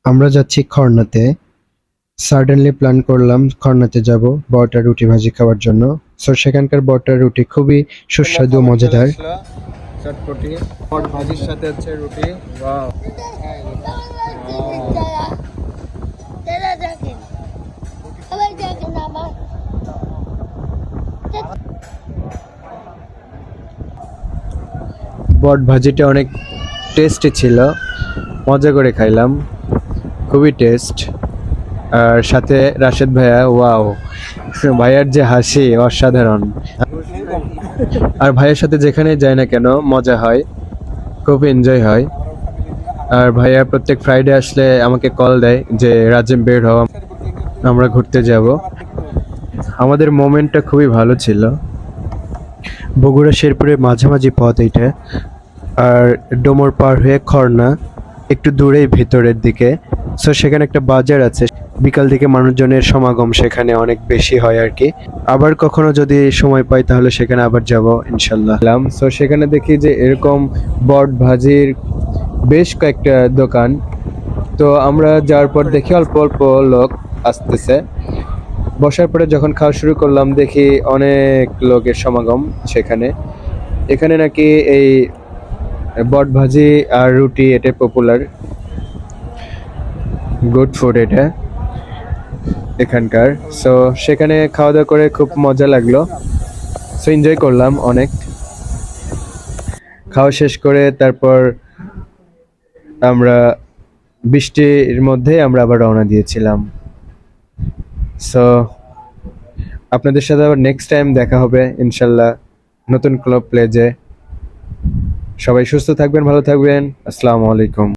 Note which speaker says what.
Speaker 1: আমরা যাচ্ছি খরনাতে। Suddenly plan করলাম খরনাতে যাব বড়টা রুটি ভাজি খাওয়ার জন্য। সো সেখানকার বড়টা রুটি খুবই সুস্বাদু ও মজাদার।
Speaker 2: চটপটি বট ভাজির সাথে হচ্ছে রুটি। ওয়াও, বট ভাজিটা অনেক টেস্টি ছিল, মজা করে খাইলাম, খুবই টেস্ট। আর সাথে রাশেদ ভাইয়া, ওয়াও, ভাইয়ার যে হাসি অসাধারণ। আর ভাইয়ের সাথে যেখানে যাই না কেন মজা হয়, খুব এনজয় হয়। আর ভাইয়া প্রত্যেক ফ্রাইডে আসলে আমাকে কল দেয় যে রাজিম বের হও, আমরা ঘুরতে যাব। আমাদের মোমেন্টটা খুবই ভালো ছিল।
Speaker 1: বগুড়া শেরপুরের মাঝামাঝি পথ এইটা। আর ডোমর পার হয়ে খরনা একটু দূরেই ভেতরের দিকে। সো সেখানে একটা বাজার আছে, বিকাল দিকে মানুষজনের সমাগম সেখানে অনেক বেশি হয় আর কি। আবার কখনো যদি সময় পাই তাহলে সেখানে আবার যাব ইনশাল্লাহ।
Speaker 2: সো সেখানে দেখি যে এরকম বট ভাজির বেশ কয়েকটা দোকান। তো আমরা যাওয়ার পর দেখি অল্প অল্প লোক আসতেছে। বসার পরে যখন খাওয়া শুরু করলাম দেখি অনেক লোকের সমাগম সেখানে। এখানে নাকি এই বট ভাজি আর রুটি এটা পপুলার, গুড ফুড এটা এখানকার। সো সেখানে খাওয়া দাওয়া করে খুব মজা লাগলো। সো এনজয় করলাম অনেক। খাওয়া শেষ করে তারপর আমরা বৃষ্টির মধ্যে আমরা আবার রওনা দিয়েছিলাম। সো আপনাদের সাথে আবার নেক্সট টাইম দেখা হবে ইনশাল্লাহ নতুন ক্লাব প্লেজে। সবাই সুস্থ থাকবেন, ভালো থাকবেন। আসসালামু আলাইকুম।